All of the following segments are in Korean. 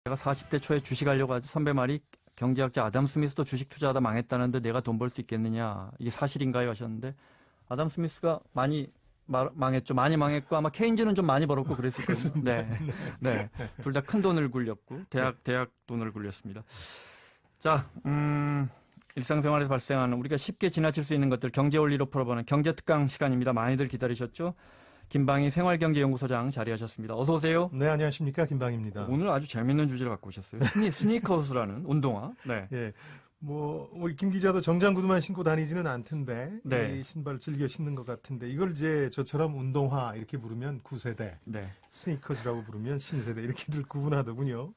내가 40대 초에 주식하려고 하지 선배 말이 경제학자 아담 스미스도 주식 투자하다 망했다는데 내가 돈 벌 수 있겠느냐. 이게 사실인가요? 하셨는데 아담 스미스가 많이 망했죠. 많이 망했고 아마 케인즈는 좀 많이 벌었고 그랬을 거예요. 네. 둘 다 큰 돈을 굴렸고 대학 돈을 굴렸습니다. 자, 일상생활에서 발생하는 우리가 쉽게 지나칠 수 있는 것들 경제 원리로 풀어보는 경제특강 시간입니다. 많이들 기다리셨죠? 김방희 생활경제연구소장 자리하셨습니다. 어서 오세요. 네, 안녕하십니까. 김방희입니다. 오늘 아주 재밌는 주제를 갖고 오셨어요. 스니커스라는 운동화. 네. 예. 우리 김 기자도 정장 구두만 신고 다니지는 않던데, 네. 이 신발 즐겨 신는 것 같은데, 이걸 이제 저처럼 운동화 이렇게 부르면 9세대, 네. 스니커즈라고 부르면 신세대, 이렇게들 구분하더군요.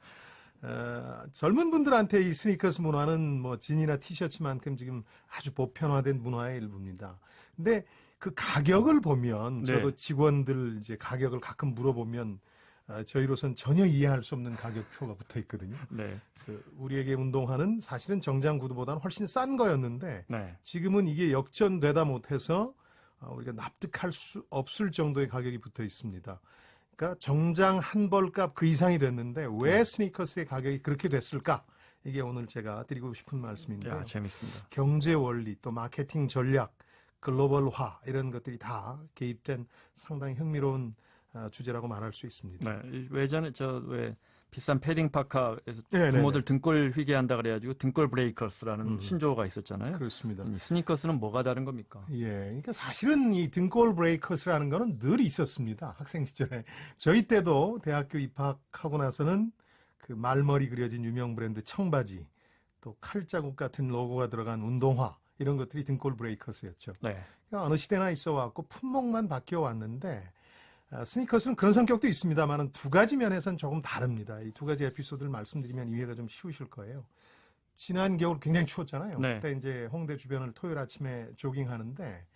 젊은 분들한테 이 스니커스 문화는 뭐 진이나 티셔츠만큼 지금 아주 보편화된 문화의 일부입니다. 근데 그 가격을 보면, 저도 네. 직원들 이제 가격을 가끔 물어보면, 저희로선 전혀 이해할 수 없는 가격표가 붙어 있거든요. 네. 그래서 우리에게 운동화는 사실은 정장 구두보다는 훨씬 싼 거였는데 네. 지금은 이게 역전되다 못해서 우리가 납득할 수 없을 정도의 가격이 붙어 있습니다. 그러니까 정장 한 벌값 그 이상이 됐는데 왜 스니커스의 가격이 그렇게 됐을까? 이게 오늘 제가 드리고 싶은 말씀인데요. 야, 재밌습니다. 경제 원리 또 마케팅 전략, 글로벌화 이런 것들이 다 개입된 상당히 흥미로운 주제라고 말할 수 있습니다. 네. 예전에 왜 비싼 패딩 파카에서 네, 부모들 등골 휘게 한다 그래가지고 등골 브레이커스라는 신조어가 있었잖아요. 그렇습니다. 이 스니커스는 뭐가 다른 겁니까? 예, 그러니까 사실은 이 등골 브레이커스라는 거는 늘 있었습니다. 학생 시절에. 저희 때도 대학교 입학하고 나서는 그 말머리 그려진 유명 브랜드 청바지, 또 칼자국 같은 로고가 들어간 운동화, 이런 것들이 등골 브레이커스였죠. 네. 그러니까 어느 시대나 있어 왔고 품목만 바뀌어 왔는데, 스니커스는 그런 성격도 있습니다만 두 가지 면에서는 조금 다릅니다. 이 두 가지 에피소드를 말씀드리면 이해가 좀 쉬우실 거예요. 지난 겨울 굉장히 추웠잖아요. 네. 그때 이제 홍대 주변을 토요일 아침에 조깅하는데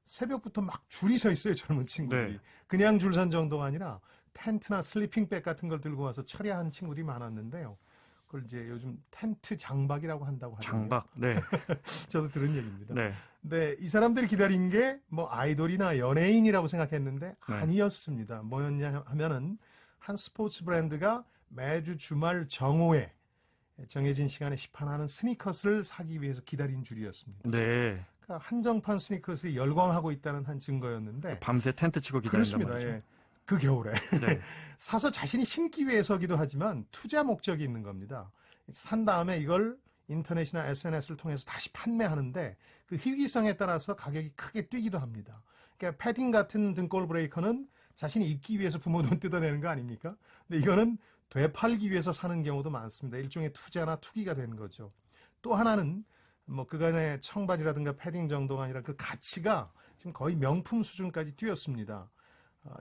새벽부터 막 줄이 서 있어요, 젊은 친구들이. 네. 그냥 줄 선 정도가 아니라 텐트나 슬리핑백 같은 걸 들고 와서 철야한 친구들이 많았는데요. 그걸 이제 요즘 텐트 장박이라고 한다고 하죠. 장박. 네. 저도 들은 얘기입니다. 네. 네, 이 사람들이 기다린 게 뭐 아이돌이나 연예인이라고 생각했는데 네. 아니었습니다. 뭐였냐 하면은 한 스포츠 브랜드가 매주 주말 정오에 정해진 시간에 시판하는 스니커스를 사기 위해서 기다린 줄이었습니다. 네. 그러니까 한정판 스니커스에 열광하고 있다는 한 증거였는데 밤새 텐트 치고 기다린단 그렇습니다. 말이죠. 예. 그 겨울에 네. 사서 자신이 신기 위해서기도 하지만 투자 목적이 있는 겁니다. 산 다음에 이걸 인터넷이나 SNS를 통해서 다시 판매하는데 그 희귀성에 따라서 가격이 크게 뛰기도 합니다. 그러니까 패딩 같은 등골 브레이커는 자신이 입기 위해서 부모 돈 뜯어내는 거 아닙니까? 근데 이거는 되팔기 위해서 사는 경우도 많습니다. 일종의 투자나 투기가 되는 거죠. 또 하나는 뭐 그간의 청바지라든가 패딩 정도가 아니라 그 가치가 지금 거의 명품 수준까지 뛰었습니다.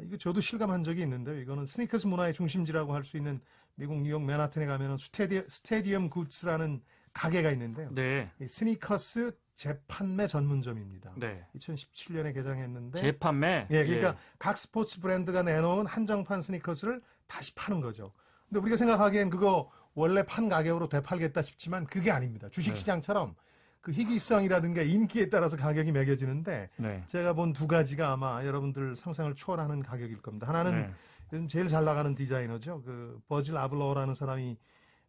이거 저도 실감한 적이 있는데요. 이거는 스니커스 문화의 중심지라고 할 수 있는 미국 뉴욕 맨하튼에 가면은 스테디엄 굿즈라는 가게가 있는데요. 네. 이 스니커스 재판매 전문점입니다. 네. 2017년에 개장했는데 재판매? 예, 그러니까 각 스포츠 브랜드가 내놓은 한정판 스니커스를 다시 파는 거죠. 근데 우리가 생각하기엔 그거 원래 판 가격으로 되팔겠다 싶지만 그게 아닙니다. 주식시장처럼 그 희귀성이라든가 인기에 따라서 가격이 매겨지는데 네. 제가 본 두 가지가 아마 여러분들 상상을 초월하는 가격일 겁니다. 하나는 네. 요즘 제일 잘 나가는 디자이너죠. 그 버질 아블로라는 사람이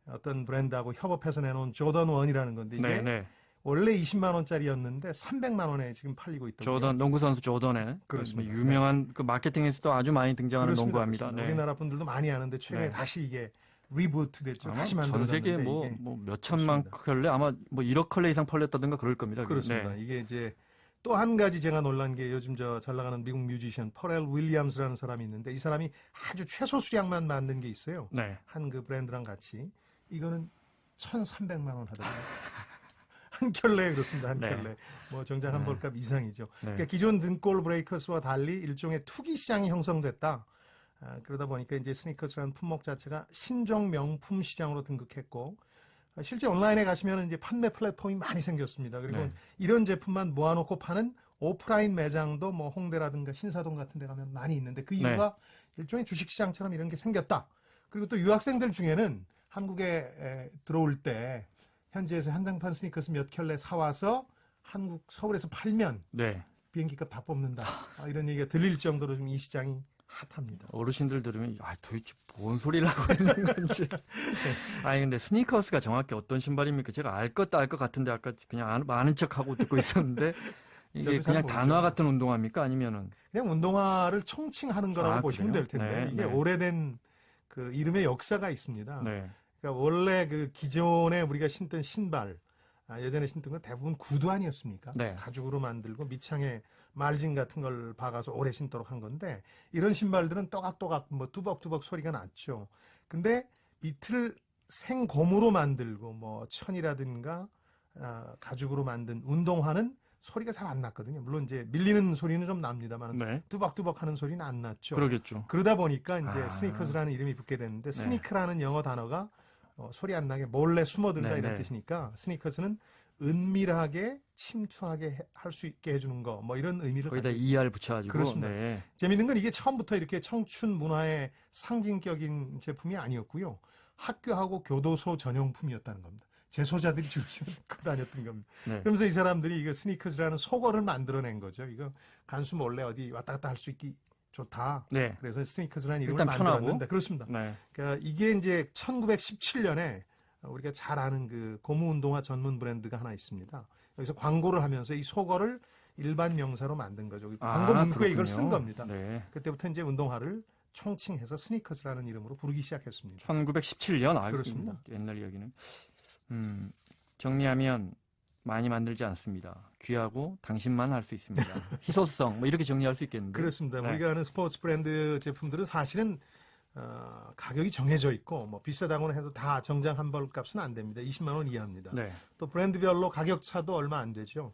어떤 브랜드하고 협업해서 내놓은 조던 1이라는 건데 이게 네. 네. 원래 20만 원짜리였는데 300만 원에 지금 팔리고 있더군요. 조던 농구 선수 조던의 그렇습니다. 유명한 그 마케팅에서도 아주 많이 등장하는 그렇습니다. 농구화입니다. 그렇습니다. 네. 우리나라 분들도 많이 아는데 최근에 네. 다시 이게 리부트 됐죠. 아마 다시 전 만들어졌는데 세계에 뭐 이게 몇 천만 그렇습니다. 컬레 아마 뭐 1억 컬레 이상 팔렸다든가 그럴 겁니다. 그렇습니다. 네. 이게 이제 또 한 가지 제가 놀란 게 요즘 잘 나가는 미국 뮤지션 퍼렐 윌리엄스라는 사람이 있는데 이 사람이 아주 최소 수량만 만든 게 있어요. 네. 한 그 브랜드랑 같이 이거는 1,300만 원 하더라고요. 한 켤레 그렇습니다. 한 네. 켤레. 뭐 정장 한 벌값 이상이죠. 네. 그러니까 기존 등골 브레이커스와 달리 일종의 투기 시장이 형성됐다. 그러다 보니까 이제 스니커스라는 품목 자체가 신종 명품 시장으로 등극했고 실제 온라인에 가시면 이제 판매 플랫폼이 많이 생겼습니다. 그리고 네. 이런 제품만 모아놓고 파는 오프라인 매장도 뭐 홍대라든가 신사동 같은 데 가면 많이 있는데 그 이유가 일종의 주식시장처럼 이런 게 생겼다. 그리고 또 유학생들 중에는 한국에 들어올 때 현지에서 한정판 스니커스 몇 켤레 사와서 한국 서울에서 팔면 네. 비행기값 다 뽑는다. 이런 얘기가 들릴 정도로 좀 이 시장이 핫합니다. 어르신들 들으면 도대체 뭔 소리를 하고 있는 건지. 아니 근데 스니커스가 정확히 어떤 신발입니까? 제가 알 것도 알 것 같은데 아까 그냥 아는 척하고 듣고 있었는데 이게 저도 잘 그냥 모르죠. 단화 같은 운동화입니까? 아니면은 그냥 운동화를 총칭하는 거라고 보시면 그래요? 될 텐데 네, 이게 네. 오래된 그 이름의 역사가 있습니다. 네, 그러니까 원래 그 기존에 우리가 신던 신발, 예전에 신던 건 대부분 구두 아니었습니까? 네. 가죽으로 만들고 밑창에 말진 같은 걸 박아서 오래 신도록 한 건데 이런 신발들은 또각또각 뭐 뚜벅뚜벅 소리가 났죠. 근데 밑을 생고무로 만들고 뭐 천이라든가 가죽으로 만든 운동화는 소리가 잘 안 났거든요. 물론 이제 밀리는 소리는 좀 납니다만 네. 뚜벅뚜벅 하는 소리는 안 났죠. 그러겠죠. 그러다 보니까 이제 아. 스니커즈라는 이름이 붙게 됐는데 네. 스니크라는 영어 단어가 소리 안 나게 몰래 숨어든다 네, 이런 네. 뜻이니까 스니커즈는 은밀하게 침투하게 할 수 있게 해주는 거 뭐 이런 의미를 거기다 가지고 있습니다. ER 붙여가지고. 그렇습니다. 네. 재밌는 건 이게 처음부터 이렇게 청춘 문화의 상징격인 제품이 아니었고요. 학교하고 교도소 전용품이었다는 겁니다. 재소자들이 주로 신고 다녔던 겁니다. 네. 그러면서 이 사람들이 이거 스니커즈라는 속어를 만들어낸 거죠. 이거 간수 몰래 어디 왔다 갔다 할 수 있기 좋다. 네. 그래서 스니커즈라는 이름을 일단 편하고. 만들었는데 그렇습니다. 네. 그러니까 이게 이제 1917년에 우리가 잘 아는 그 고무 운동화 전문 브랜드가 하나 있습니다. 여기서 광고를 하면서 이 속어를 일반 명사로 만든 거죠. 광고 문구에 이걸 쓴 겁니다. 네. 그때부터 이제 운동화를 총칭해서 스니커즈라는 이름으로 부르기 시작했습니다. 1917년. 그렇습니다. 옛날 이야기는. 정리하면 많이 만들지 않습니다. 귀하고 당신만 할 수 있습니다. 희소성 뭐 이렇게 정리할 수 있겠는데. 그렇습니다. 네. 우리가 아는 스포츠 브랜드 제품들은 사실은 가격이 정해져 있고 뭐 비싸다고는 해도 다 정장 한 벌 값은 안 됩니다. 20만 원 이하입니다. 네. 또 브랜드별로 가격 차도 얼마 안 되죠.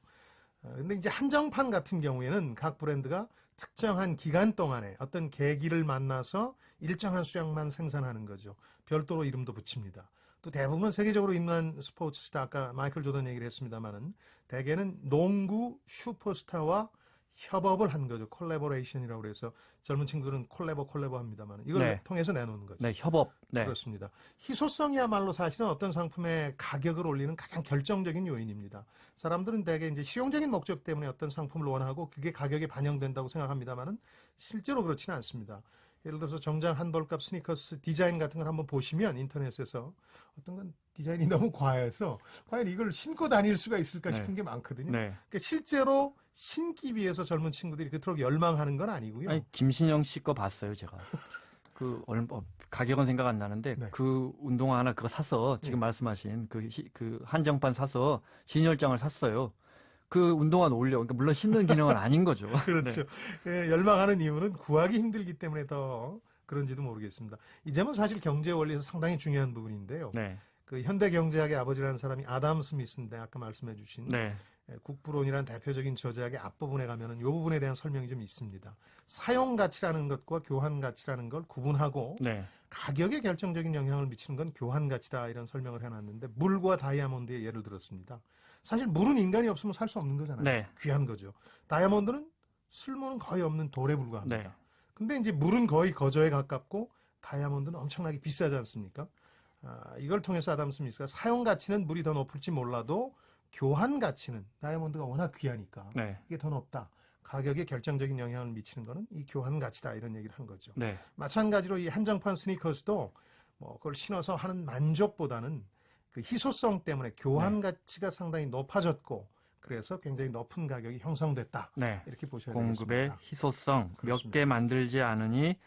근데 이제 한정판 같은 경우에는 각 브랜드가 특정한 기간 동안에 어떤 계기를 만나서 일정한 수량만 생산하는 거죠. 별도로 이름도 붙입니다. 또 대부분은 세계적으로 유명한 스포츠 스타, 아까 마이클 조던 얘기를 했습니다만은 대개는 농구 슈퍼스타와 협업을 한 거죠. 콜라보레이션이라고 그래서 젊은 친구들은 콜라보 합니다만 이걸 네. 통해서 내놓는 거죠. 네, 협업. 네. 그렇습니다. 희소성이야말로 사실은 어떤 상품의 가격을 올리는 가장 결정적인 요인입니다. 사람들은 대개 이제 실용적인 목적 때문에 어떤 상품을 원하고 그게 가격에 반영된다고 생각합니다만은 실제로 그렇지는 않습니다. 예를 들어서 정장 한 벌값 스니커스 디자인 같은 걸 한번 보시면 인터넷에서 어떤 건 디자인이 너무 과해서 과연 이걸 신고 다닐 수가 있을까 네. 싶은 게 많거든요. 네. 그러니까 실제로 신기 위해서 젊은 친구들이 그토록 열망하는 건 아니고요. 아니, 김신영 씨 거 봤어요, 제가. 가격은 생각 안 나는데, 네. 그 운동화 하나 그거 사서, 지금 말씀하신 그 한정판 사서, 진열장을 샀어요. 그 운동화는 올려. 그러니까 물론 신는 기능은 아닌 거죠. 그렇죠. 예, 열망하는 이유는 구하기 힘들기 때문에 더 그런지도 모르겠습니다. 이 점은 사실 경제 원리에서 상당히 중요한 부분인데요. 네. 그 현대 경제학의 아버지라는 사람이 아담 스미스인데 아까 말씀해 주신 네. 국부론이라는 대표적인 저작의 앞부분에 가면은 이 부분에 대한 설명이 좀 있습니다. 사용 가치라는 것과 교환 가치라는 걸 구분하고 네. 가격에 결정적인 영향을 미치는 건 교환 가치다 이런 설명을 해놨는데 물과 다이아몬드의 예를 들었습니다. 사실 물은 인간이 없으면 살 수 없는 거잖아요. 네. 귀한 거죠. 다이아몬드는 쓸모는 거의 없는 돌에 불과합니다. 네. 근데 이제 물은 거의 거저에 가깝고 다이아몬드는 엄청나게 비싸지 않습니까? 이걸 통해서 아담 스미스가 사용 가치는 물이 더 높을지 몰라도 교환 가치는 다이아몬드가 워낙 귀하니까 네. 이게 더 높다. 가격에 결정적인 영향을 미치는 거는 이 교환 가치다 이런 얘기를 한 거죠. 네. 마찬가지로 이 한정판 스니커스도 뭐 그걸 신어서 하는 만족보다는 그 희소성 때문에 교환 가치가 상당히 높아졌고 그래서 굉장히 높은 가격이 형성됐다. 네. 이렇게 보셔야 공급의 되겠습니다. 희소성. 몇 그렇습니다. 개 만들지 않으니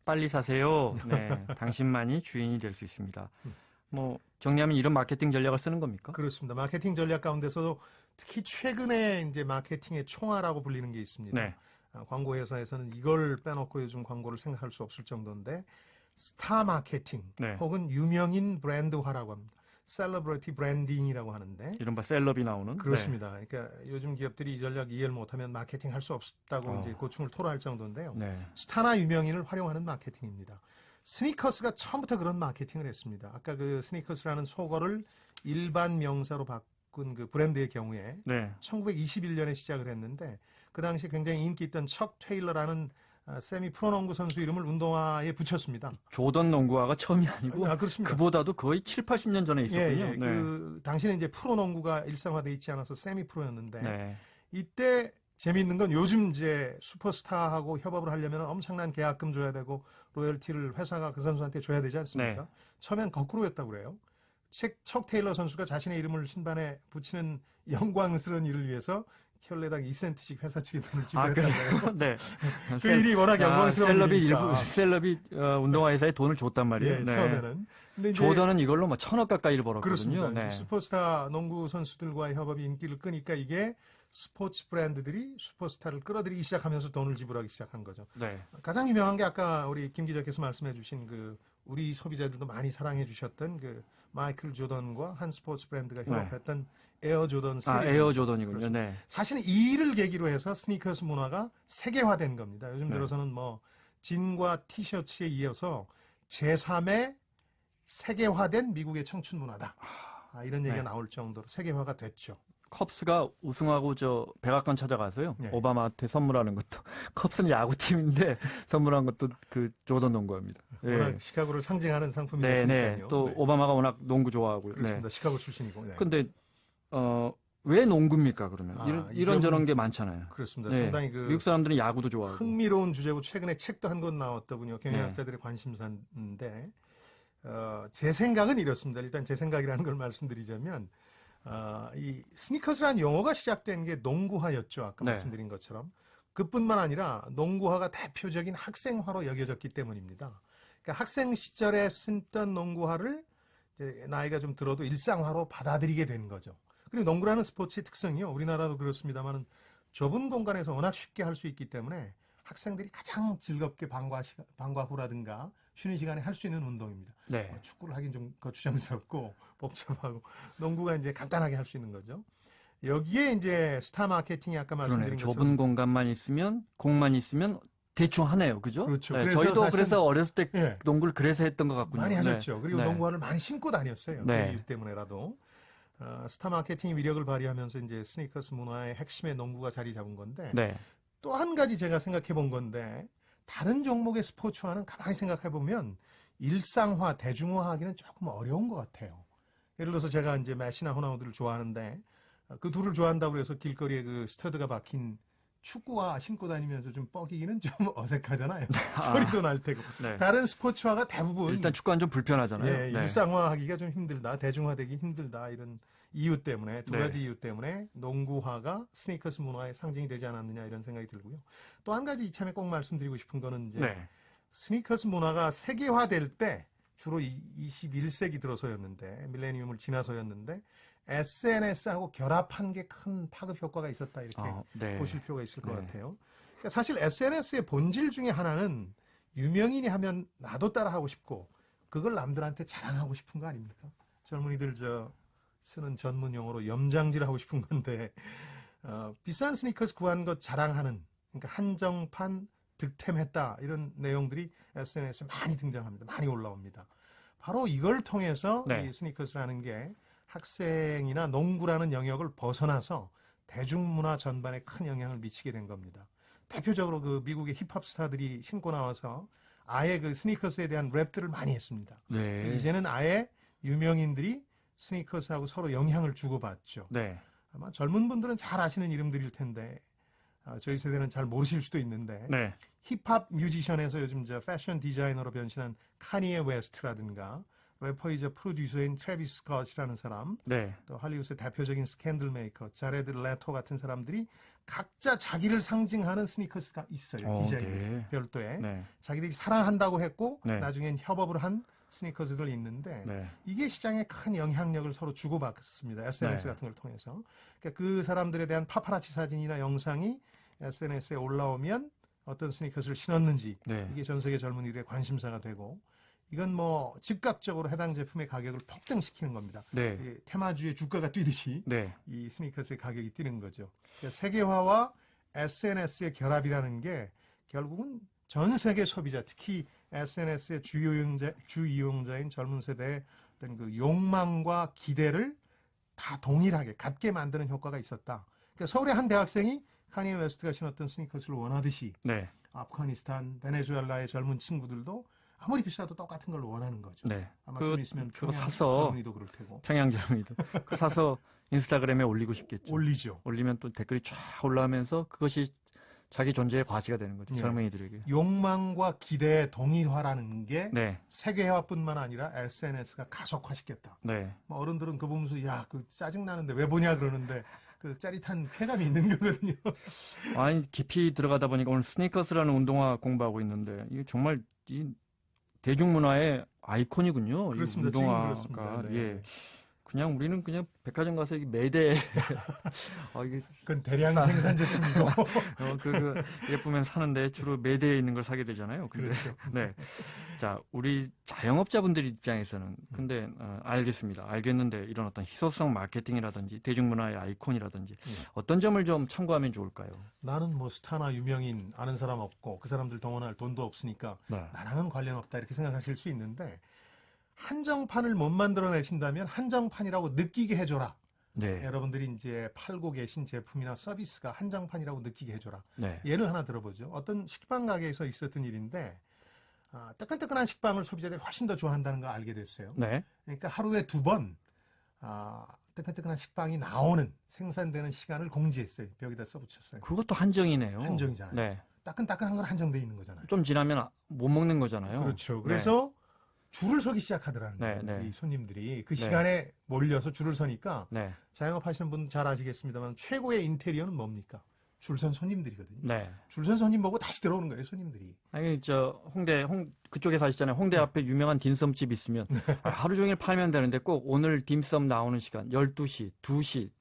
빨리 사세요. 네. 당신만이 주인이 될 수 있습니다. 뭐, 정리하면 이런 마케팅 전략을 쓰는 겁니까? 그렇습니다. 마케팅 전략 가운데서도 특히 최근에 이제 마케팅의 총알이라고 불리는 게 있습니다. 네. 광고 회사에서는 이걸 빼놓고 요즘 광고를 생각할 수 없을 정도인데 스타 마케팅 네. 혹은 유명인 브랜드화라고 합니다. 셀러브리티 브랜딩이라고 하는데 이른바 셀럽이 나오는. 그렇습니다. 그러니까 요즘 기업들이 이 전략 이해를 못하면 마케팅 할 수 없다고 이제 고충을 토로할 정도인데요. 네. 스타나 유명인을 활용하는 마케팅입니다. 스니커스가 처음부터 그런 마케팅을 했습니다. 아까 그 스니커스라는 속어를 일반 명사로 바꾼 그 브랜드의 경우에 네. 1921년에 시작을 했는데 그 당시 굉장히 인기 있던 척 테일러라는 세미 프로농구 선수 이름을 운동화에 붙였습니다. 조던 농구화가 처음이 아니고 그렇습니다. 그보다도 거의 7, 80년 전에 있었군요. 예, 예. 그 당시는 이제 프로농구가 일상화돼 있지 않아서 세미 프로였는데 네. 이때 재미있는 건 요즘 이제 슈퍼스타하고 협업을 하려면 엄청난 계약금 줘야 되고 로열티를 회사가 그 선수한테 줘야 되지 않습니까? 네. 처음엔 거꾸로였다고 그래요. 척 테일러 선수가 자신의 이름을 신반에 붙이는 영광스러운 일을 위해서 켤레당 2센트씩 회사 측에 돈을 지불했다고 해요. 네. 그 일이 워낙 영광스러운 셀럽이 일이니까. 셀럽이 운동화 회사에 돈을 줬단 말이에요. 예, 네. 처음에는. 근데 이제 조던은 이걸로 뭐 1,000억 가까이를 벌었거든요. 그렇습니다. 네. 슈퍼스타 농구 선수들과의 협업이 인기를 끄니까 이게 스포츠 브랜드들이 슈퍼스타를 끌어들이기 시작하면서 돈을 지불하기 시작한 거죠. 네. 가장 유명한 게 아까 우리 김 기자께서 말씀해 주신 그 우리 소비자들도 많이 사랑해 주셨던 그 마이클 조던과 한 스포츠 브랜드가 협업했던 에어 조던 시리즈. 에어 조던이군요. 그렇죠. 네. 사실은 이 일을 계기로 해서 스니커스 문화가 세계화된 겁니다. 요즘 네. 들어서는 뭐 진과 티셔츠에 이어서 제3의 세계화된 미국의 청춘 문화다. 이런 얘기가 네. 나올 정도로 세계화가 됐죠. 컵스가 우승하고 백악관 찾아가서요. 네. 오바마한테 선물하는 것도 컵스는 야구팀인데 선물한 것도 그 조던 농구입니다. 예. 워낙 시카고를 상징하는 네, 상품이었으니까요. 네. 또 오바마가 워낙 농구 좋아하고요. 그렇습니다. 네. 시카고 출신이고. 네. 근데 왜 농구입니까 그러면? 이 이런 저런 점은 게 많잖아요. 그렇습니다. 네. 상당히 그 미국 사람들은 야구도 좋아하고. 흥미로운 주제고 최근에 책도 한 권 나왔더군요. 경영학자들의 관심사인데 제 생각은 이렇습니다. 일단 제 생각이라는 걸 말씀드리자면 이 스니커스라는 용어가 시작된 게 농구화였죠. 아까 네. 말씀드린 것처럼. 그뿐만 아니라 농구화가 대표적인 학생화로 여겨졌기 때문입니다. 그러니까 학생 시절에 쓰던 농구화를 이제 나이가 좀 들어도 일상화로 받아들이게 된 거죠. 그리고 농구라는 스포츠의 특성이요. 우리나라도 그렇습니다만 좁은 공간에서 워낙 쉽게 할 수 있기 때문에 학생들이 가장 즐겁게 방과 후라든가 쉬는 시간에 할 수 있는 운동입니다. 네. 축구를 하긴 좀 거추장스럽고 복잡하고 농구가 이제 간단하게 할 수 있는 거죠. 여기에 이제 스타 마케팅이 아까 말씀드린 그러네요. 것처럼 좁은 공간만 있으면 공만 있으면 대충 하네요. 그죠? 그렇죠. 네, 그래서 저희도 사실- 그래서 어렸을 때 예. 농구를 그래서 했던 것 같군요. 많이 네. 하셨죠. 그리고 네. 농구화를 많이 신고 다녔어요. 네. 그 이유 때문에라도. 스타 마케팅이 위력을 발휘하면서 이제 스니커스 문화의 핵심의 농구가 자리 잡은 건데 네. 또 한 가지 제가 생각해 본 건데 다른 종목의 스포츠화는 가만히 생각해 보면 일상화, 대중화하기는 조금 어려운 것 같아요. 예를 들어서 제가 이제 메시나 호나우드를 좋아하는데 그 둘을 좋아한다고 해서 길거리에 그 스터드가 박힌 축구화 신고 다니면서 좀 뻐기기는 좀 어색하잖아요. 소리도 날 테고. 네. 다른 스포츠화가 대부분 일단 축구는 좀 불편하잖아요. 예, 네. 일상화하기가 좀 힘들다, 대중화되기 힘들다 이런 이유 때문에 두 네. 가지 이유 때문에 농구화가 스니커스 문화의 상징이 되지 않았느냐 이런 생각이 들고요. 또 한 가지 이참에 꼭 말씀드리고 싶은 거는 이제 네. 스니커스 문화가 세계화될 때 주로 21세기 들어서였는데 밀레니엄을 지나서였는데 SNS하고 결합한 게 큰 파급 효과가 있었다 이렇게 네. 보실 필요가 있을 것 네. 같아요. 그러니까 사실 SNS의 본질 중에 하나는 유명인이 하면 나도 따라 하고 싶고 그걸 남들한테 자랑하고 싶은 거 아닙니까? 젊은이들 쓰는 전문 용어로 염장질 하고 싶은 건데 비싼 스니커스 구한 것 자랑하는 그러니까 한정판 득템했다 이런 내용들이 SNS에 많이 등장합니다. 많이 올라옵니다. 바로 이걸 통해서 네. 이 스니커스라는 게 학생이나 농구라는 영역을 벗어나서 대중문화 전반에 큰 영향을 미치게 된 겁니다. 대표적으로 그 미국의 힙합 스타들이 신고 나와서 아예 그 스니커스에 대한 랩들을 많이 했습니다. 네. 이제는 아예 유명인들이 스니커스하고 서로 영향을 주고받죠. 네. 아마 젊은 분들은 잘 아시는 이름들일 텐데 저희 세대는 잘 모르실 수도 있는데 네. 힙합 뮤지션에서 요즘 패션 디자이너로 변신한 카니에 웨스트라든가 래퍼이자 프로듀서인 트래비스 스콧이라는 사람 네. 또 할리우드의 대표적인 스캔들 메이커 자레드 레토 같은 사람들이 각자 자기를 상징하는 스니커스가 있어요. 디자인 네. 별도에 네. 자기들이 사랑한다고 했고 네. 나중엔 협업을 한 스니커스들이 있는데 네. 이게 시장에 큰 영향력을 서로 주고받습니다. SNS 네. 같은 걸 통해서. 그러니까 그 사람들에 대한 파파라치 사진이나 영상이 SNS에 올라오면 어떤 스니커스를 신었는지 네. 이게 전 세계 젊은이들의 관심사가 되고 이건 뭐 즉각적으로 해당 제품의 가격을 폭등시키는 겁니다. 네. 이게 테마주의 주가가 뛰듯이 네. 이 스니커스의 가격이 뛰는 거죠. 그러니까 세계화와 SNS의 결합이라는 게 결국은 전 세계 소비자, 특히 SNS의 주 이용자인 젊은 세대의 어떤 그 욕망과 기대를 다 동일하게 갖게 만드는 효과가 있었다. 그러니까 서울의 한 대학생이 카니에 웨스트가 신었던 스니커스를 원하듯이 네. 아프가니스탄, 베네수엘라의 젊은 친구들도 아무리 비싸도 똑같은 걸 원하는 거죠. 네. 아마 좀 있으면 그거 평양 사서 젊은이도 그럴 테고. 평양 젊은이도 그 사서 인스타그램에 올리고 싶겠죠. 올리죠. 올리면 또 댓글이 쫙 올라오면서 그것이 자기 존재의 과시가 되는 거죠. 네. 젊은이들에게. 욕망과 기대의 동일화라는 게 네. 세계화뿐만 아니라 SNS가 가속화시켰다. 네. 뭐 어른들은 그거 보면서 야, 그 짜증 나는데 왜 보냐 그러는데 그 짜릿한 쾌감이 있는 거거든요. 아니 깊이 들어가다 보니까 오늘 스니커스라는 운동화 공부하고 있는데 이게 정말 이 대중문화의 아이콘이군요. 그렇습니다. 이 지금 운동화가 그렇습니다. 네. 예. 그냥 우리는 그냥 백화점 가서 이 매대 이게 그건 대량 생산 제품이고. 그 예쁘면 사는데 주로 매대에 있는 걸 사게 되잖아요. 근데 그렇죠. 네. 자, 우리 자영업자분들 입장에서는 근데 알겠습니다. 알겠는데 이런 어떤 희소성 마케팅이라든지 대중문화의 아이콘이라든지 어떤 점을 좀 참고하면 좋을까요? 나는 뭐 스타나 유명인 아는 사람 없고 그 사람들 동원할 돈도 없으니까 네. 나랑은 관련 없다 이렇게 생각하실 수 있는데 한정판을 못 만들어내신다면 한정판이라고 느끼게 해줘라. 네. 여러분들이 이제 팔고 계신 제품이나 서비스가 한정판이라고 느끼게 해줘라. 네. 예를 하나 들어보죠. 어떤 식빵 가게에서 있었던 일인데 뜨끈뜨끈한 식빵을 소비자들이 훨씬 더 좋아한다는 걸 알게 됐어요. 네. 그러니까 하루에 2번 뜨끈뜨끈한 식빵이 나오는 생산되는 시간을 공지했어요. 벽에다 써붙였어요. 그것도 한정이네요. 한정이잖아요. 네. 따끈따끈한 건 한정돼 있는 거잖아요. 좀 지나면 못 먹는 거잖아요. 그렇죠. 그래서 줄을 서기 시작하더라는 네, 거예요. 네. 이 손님들이 그 네. 시간에 몰려서 줄을 서니까 네. 자영업 하시는 분 잘 아시겠습니다만 최고의 인테리어는 뭡니까? 줄선 손님들이거든요. 네. 줄선 손님 보고 다시 들어오는 거예요, 손님들이. 아니 그쪽에 사시잖아요. 홍대 앞에 유명한 딤섬집 있으면 하루 종일 팔면 되는데 꼭 오늘 딤섬 나오는 시간 12시, 2시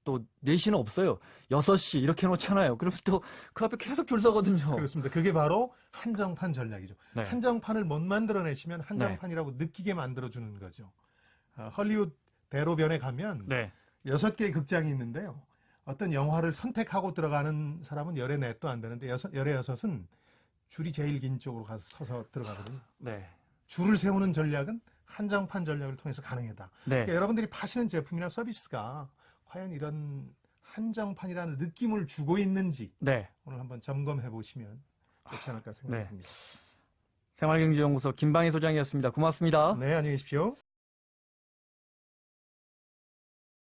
또 4시는 없어요. 6시 이렇게 해놓잖아요. 그러면 또 그 앞에 계속 줄 서거든요. 그렇습니다. 그게 바로 한정판 전략이죠. 네. 한정판을 못 만들어내시면 한정판이라고 느끼게 만들어주는 거죠. 헐리우드 대로변에 가면 네. 6개의 극장이 있는데요. 어떤 영화를 선택하고 들어가는 사람은 열에 넷도 안 되는데 열에 여섯은 줄이 제일 긴 쪽으로 가서 서서 들어가거든요. 네. 줄을 세우는 전략은 한정판 전략을 통해서 가능하다. 네. 그러니까 여러분들이 파시는 제품이나 서비스가 과연 이런 한정판이라는 느낌을 주고 있는지 네. 오늘 한번 점검해 보시면 좋지 않을까 생각합니다. 생활경제연구소 김방희 소장이었습니다. 고맙습니다. 네, 안녕히 계십시오.